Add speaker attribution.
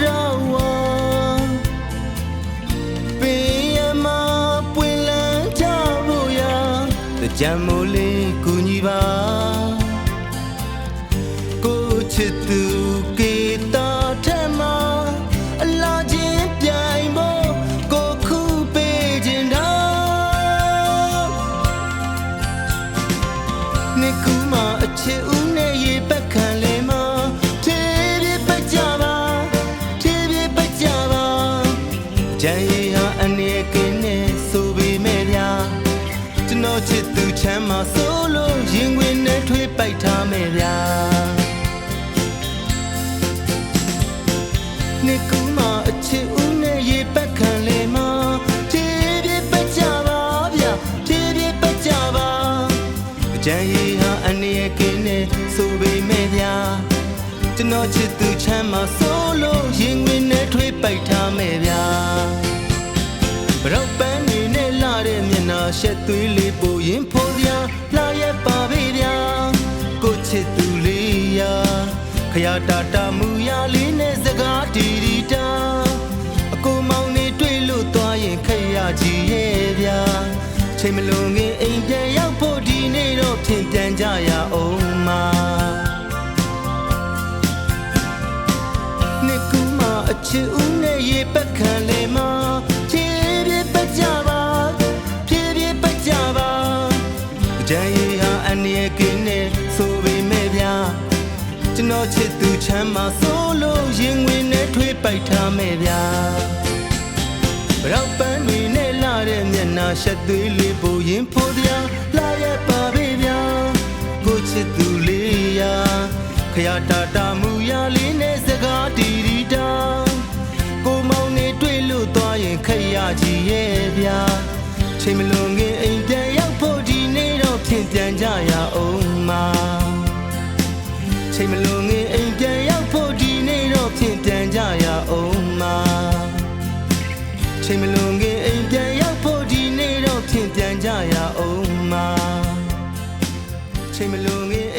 Speaker 1: rawa Piyama puilan jabuya The jamole kunyiba Ko chitu kita tema Allah jin pyai mo ko khu pe jin da Ni kuma ache u ne ye bakhan le ma the pye pat ja ba the pye pat ja ba Jan ye ha ane kin ne so be me bya Jno chit tu chan ma so lo yin win ne thwe pai tha me bya Ni kuma ache u ne ye bakhan le ma the pye pat ja ba bya the pye pat ja ba Jan ye ha ane kin ne so be me bya Jno chit tu chan ma so lo yin win ne thwe pai tha me bya Rau pan ni ne la deမျက်နှာရှက်သွေးလေးပိုရင်ဖိုးစရာလာရဲ့ပါပေဗျာကိုချစ်သူလေးရာခရတာတာမူရလေးနဲ့စကားတီတီတာအကိုမောင်နေတွေ့လို့သွားရင်ခရကြီးရဲ့ဗျာချိန်မလွန်ခင်အိမ်ပြန်ရောက်ဖို့ဒီနေ့တော့ပြင်ပြန်ကြရအောင်မှာနေကူမအချစ်ဦးနဲ့ရေပက်ခံလေမှာJan ye ha ane kin ne so be me bya Jno chit tu chan ma so lo yin win ne thwe pai tha me bya Rau pan twi ne la deမျက်နှာရှက်သွေးလေးပိုရင်ဖိုးစရာလာရဲ့ပါပေဗျာကိုချစ်သူလေးရာခရတာတာမူရလေးနဲ့စကားတီတီတာကိုမောင်နေတွေ့လို့သွားရင်ခရကြီးရဲ့ဗျာချိန်မလွန်ခင်အိမ်ပြန်ရောက်ဖို့ဒီနေ့တော့ပြင်ပြန်ကြရအောင်မှာချိန်မလွန်ခင်အိမ်ပြန်ရောက်ဖို့ဒီနေ့တော့ပြင်ပြန်ကြရအောင်မှာချိန်မလွန်ခင်အိမ်ပြန်ရောက်ဖို့ဒီနေ့တော့ပြင်ပြန်ကြရအောင်မှာချိန်မလွန်ခင်